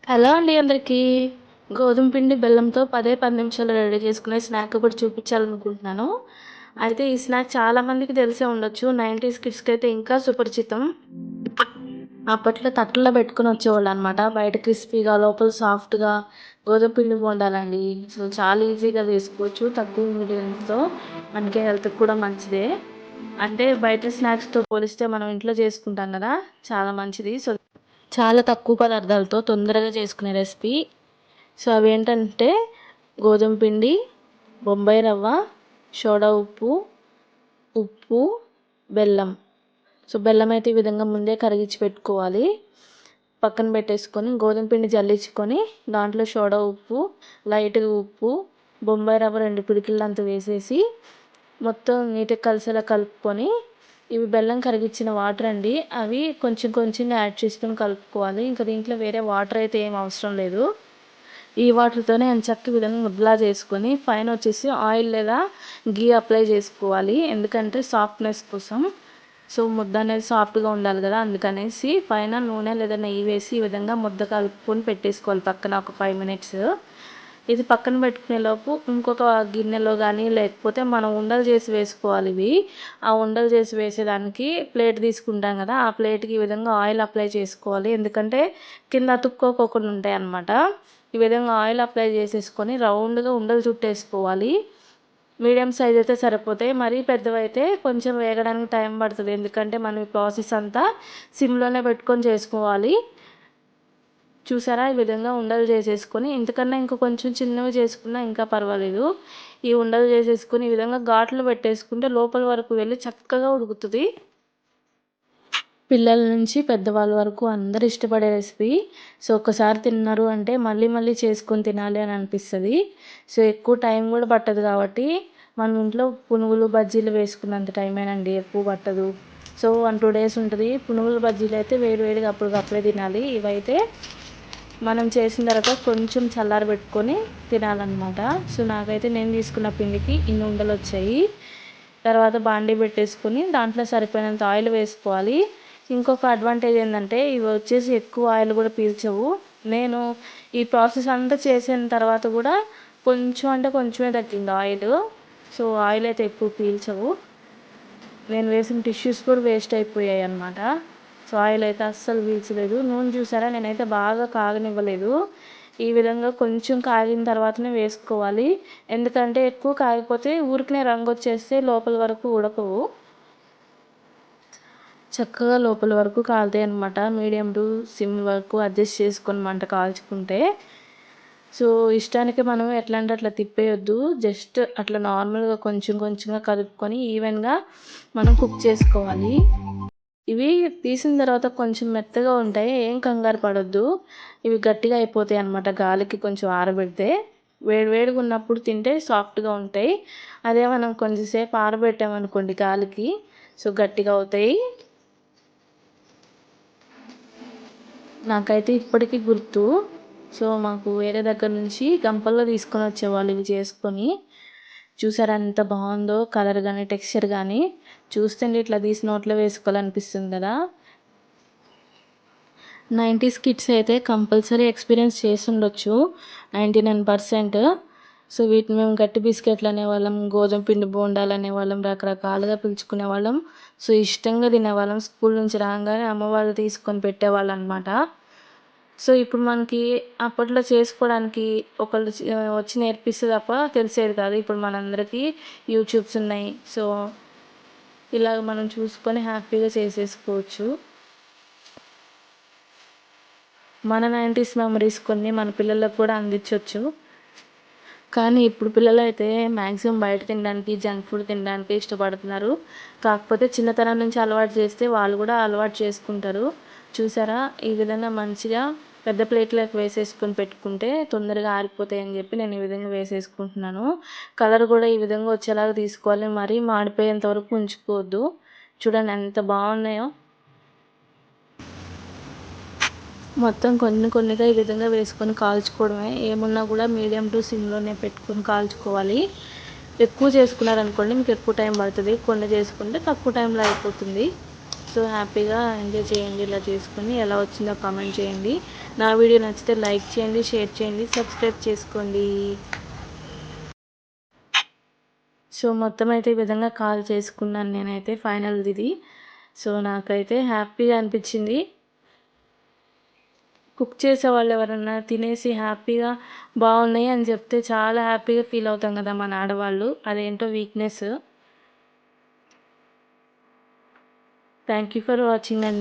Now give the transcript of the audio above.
Hello అండి అందరికీ. గోధుమ పిండి బెల్లంతో 10 నిమిషాల్లో రెడీ చేసుకునే స్నాక్ ఒకటి చూపించాలనుకుంటున్నాను. అయితే ఈ స్నాక్ చాలామందికి తెలిసే ఉండొచ్చు. 90s కిడ్స్‌కి అయితే ఇంకా సుపరిచితం. అప్పట్లో తట్టలో పెట్టుకొని వచ్చేవాళ్ళనమాట. బయట క్రిస్పీగా, లోపల సాఫ్ట్‌గా గోధుమ పిండి బోండాలండి. సో, చాలా ఈజీగా చేసుకోవచ్చు. తక్కువ ఇంగ్రీడియెంట్స్‌తో మనకి హెల్త్‌కి కూడా మంచిదే. అంటే బయట స్నాక్స్‌తో పోలిస్తే మనం ఇంట్లో చేసుకుంటాం కదా! చాలా మంచిది. సో, చాలా తక్కువ పదార్థాలతో తొందరగా చేసుకునే రెసిపీ. సో, అవేంటంటే గోధుమ పిండి, బొంబాయి రవ్వ, సోడా ఉప్పు, ఉప్పు, బెల్లం. సో, బెల్లం అయితే ఈ విధంగా ముందే కరిగించి పెట్టుకోవాలి. పక్కన పెట్టేసుకొని గోధుమ పిండి జల్లించుకొని దాంట్లో సోడా ఉప్పు, లైట్‌గా ఉప్పు, బొంబాయి రవ్వ 2 పిడికిళ్ళంత వేసేసి మొత్తం నీట్‌గా కలిసేలా కలుపుకొని ఇవి బెల్లం కరిగించిన వాటర్ అండి. అవి కొంచెం కొంచెంగా యాడ్ చేసుకొని కలుపుకోవాలి. ఇంకా దీంట్లో వేరే వాటర్ అయితే ఏం అవసరం లేదు. ఈ వాటర్‌తోనే ఎంచక్కా ఈ విధంగా ముద్దలా చేసుకొని పైన వచ్చేసి ఆయిల్ లేదా ఘీ అప్లై చేసుకోవాలి. ఎందుకంటే సాఫ్ట్‌నెస్ కోసం. సో, ముద్ద అనేది సాఫ్ట్‌గా ఉండాలి కదా! అందుకనేసి పైన నూనె లేదా నెయ్యి వేసి ఈ విధంగా ముద్ద కలుపుకొని పెట్టేసుకోవాలి పక్కన ఒక 5 మినిట్స్. ఇది పక్కన పెట్టుకునేలోపు ఇంకొక గిన్నెలో కానీ లేకపోతే మనం ఉండలు చేసి వేసుకోవాలి ఇవి. ఆ ఉండలు చేసి వేసేదానికి ప్లేట్ తీసుకుంటాం కదా! ఆ ప్లేట్‌కి ఈ విధంగా ఆయిల్ అప్లై చేసుకోవాలి. ఎందుకంటే కింద అతుక్కోకుండా ఉంటాయన్నమాట. ఈ విధంగా ఆయిల్ అప్లై చేసేసుకొని రౌండ్‌గా ఉండలు చుట్టేసుకోవాలి. మీడియం సైజ్ అయితే సరిపోతాయి. మరీ పెద్దవైతే కొంచెం వేగడానికి టైం పడుతుంది. ఎందుకంటే మనం ఈ ప్రాసెస్ అంతా సిమ్‌లోనే పెట్టుకొని చేసుకోవాలి. చూసారా? ఈ విధంగా ఉండలు చేసేసుకొని ఇంతకన్నా ఇంకా కొంచెం చిన్నవి చేసుకున్నా ఇంకా పర్వాలేదు. ఈ ఉండలు చేసేసుకొని ఈ విధంగా ఘాట్లు పెట్టేసుకుంటే లోపల వరకు వెళ్ళి చక్కగా ఉడుకుతుంది. పిల్లల నుంచి పెద్దవాళ్ళ వరకు అందరూ ఇష్టపడే రెసిపీ. సో, ఒక్కసారి తిన్నారు అంటే మళ్ళీ మళ్ళీ చేసుకొని తినాలి అని అనిపిస్తది. సో, ఎక్కువ టైం కూడా పట్టదు కాబట్టి మనం ఇంట్లో పునుగులు, బజ్జీలు వేసుకున్నంత టైమేనండి, ఎక్కువ పట్టదు. సో, 1, 2 డేస్ ఉంటుంది. పునుగులు, బజ్జీలు అయితే వేడి వేడిగా అప్పటికప్పుడే తినాలి. ఇవైతే మనం చేసిన తర్వాత కొంచెం చల్లారబెట్టుకొని తినాలన్నమాట. సో, నాకైతే నేను తీసుకున్న పిండికి ఇన్ని ఉండలు వచ్చాయి. తర్వాత బాండీ పెట్టేసుకొని దాంట్లో సరిపోయినంత ఆయిల్ వేసుకోవాలి. ఇంకొక అడ్వాంటేజ్ ఏంటంటే ఇవి వచ్చేసి ఎక్కువ ఆయిల్ కూడా పీల్చవు. నేను ఈ ప్రాసెస్ అంతా చేసిన తర్వాత కూడా కొంచెం అంటే కొంచెమే తగ్గింది ఆయిల్. సో, ఆయిల్ అయితే ఎక్కువ పీల్చవు. నేను వేసిన టిష్యూస్ కూడా వేస్ట్ అయిపోయాయి అన్నమాట. సో, ఆయిల్ అయితే అస్సలు పీల్చలేదు. నూనె చూసారా, నేనైతే బాగా కాగనివ్వలేదు. ఈ విధంగా కొంచెం కాగిన తర్వాతనే వేసుకోవాలి. ఎందుకంటే ఎక్కువ కాగిపోతే ఊరికనే రంగు వచ్చేస్తే లోపల వరకు ఉడకవు. చక్కగా లోపల వరకు కాలుతాయి అన్నమాట. మీడియం టు సిమ్ వరకు అడ్జస్ట్ చేసుకొని మంట కాల్చుకుంటే. సో, ఇష్టానికి మనం ఎట్లా అంటే అట్లా తిప్పేయొద్దు. జస్ట్ అట్లా నార్మల్‌గా కొంచెం కొంచెంగా కలుపుకొని ఈవెన్‌గా మనం కుక్ చేసుకోవాలి. ఇవి తీసిన తర్వాత కొంచెం మెత్తగా ఉంటాయి. ఏం కంగారు పడొద్దు. ఇవి గట్టిగా అయిపోతాయి అన్నమాట గాలికి కొంచెం ఆరబెడితే. వేడి వేడిగా ఉన్నప్పుడు తింటే సాఫ్ట్‌గా ఉంటాయి. అదే మనం కొంచెం సేపు ఆరబెట్టామనుకోండి గాలికి, సో, గట్టిగా అవుతాయి. నాకైతే ఇప్పటికీ గుర్తు. సో, మాకు వేరే దగ్గర నుంచి గంపల్లో తీసుకొని వచ్చేవాళ్ళు ఇవి చేసుకొని. చూసారా ఎంత బాగుందో కలర్ కానీ, టెక్స్చర్ కానీ. చూస్తుంటే ఇట్లా తీసి నోట్లో వేసుకోవాలనిపిస్తుంది కదా! 90s కిడ్స్ అయితే కంపల్సరీ ఎక్స్పీరియన్స్ చేసి ఉండొచ్చు 99%. సో, వీటిని మేము గట్టి బిస్కెట్లు అనేవాళ్ళం, గోధుమ పిండి బోండాలు అనేవాళ్ళం, రకరకాలుగా పిలుచుకునేవాళ్ళం. సో, ఇష్టంగా తినేవాళ్ళం. స్కూల్ నుంచి రాగానే అమ్మ వాళ్ళు తీసుకొని పెట్టేవాళ్ళు అనమాట. సో, ఇప్పుడు మనకి అప్పట్లో చేసుకోవడానికి ఒకళ్ళు వచ్చి నేర్పిస్తే తప్ప తెలిసేది కాదు. ఇప్పుడు మనందరికీ యూట్యూబ్స్ ఉన్నాయి. సో, ఇలాగ మనం చూసుకొని హ్యాపీగా చేసేసుకోవచ్చు. మన 90s మెమరీస్ కొన్ని మన పిల్లలకు కూడా అందించవచ్చు. కానీ ఇప్పుడు పిల్లలైతే మ్యాక్సిమం బయట తినడానికి, జంక్ ఫుడ్ తినడానికి ఇష్టపడుతున్నారు. కాకపోతే చిన్నతనం నుంచి అలవాటు చేస్తే వాళ్ళు కూడా అలవాటు చేసుకుంటారు. చూసారా? ఈ విధంగా మంచిగా పెద్ద ప్లేట్‌లోకి వేసేసుకొని పెట్టుకుంటే తొందరగా ఆరిపోతాయని చెప్పి నేను ఈ విధంగా వేసేసుకుంటున్నాను. కలర్ కూడా ఈ విధంగా వచ్చేలాగా తీసుకోవాలి. మరీ మాడిపోయేంత వరకు ఉంచుకోవద్దు. చూడండి ఎంత బాగున్నాయో. మొత్తం కొన్ని కొన్నిగా ఈ విధంగా వేసుకొని కాల్చుకోవడమే. ఏమున్నా కూడా మీడియం టు సిమ్‌లోనే పెట్టుకొని కాల్చుకోవాలి. ఎక్కువ చేసుకున్నారనుకోండి మీకు ఎక్కువ టైం పడుతుంది. కొన్ని చేసుకుంటే తక్కువ టైంలో అయిపోతుంది. సో, సో హ్యాపీగా ఎంజాయ్ చేయండి ఇలా చేసుకొని. ఎలా వచ్చిందో కామెంట్ చేయండి. నా వీడియో నచ్చితే లైక్ చేయండి, షేర్ చేయండి, సబ్స్క్రైబ్ చేసుకోండి. సో మొత్తం అయితే ఈ విధంగా కాల్ చేసుకున్నాను నేనైతే ఫైనల్ది ఇది. సో నాకైతే హ్యాపీగా అనిపించింది. కుక్ చేసేవాళ్ళు ఎవరన్నా తినేసి హ్యాపీగా బాగున్నాయి అని చెప్తే చాలా హ్యాపీగా ఫీల్ అవుతాం కదా మన ఆడవాళ్ళు. అదేంటో weakness. Thank you for watching అండి.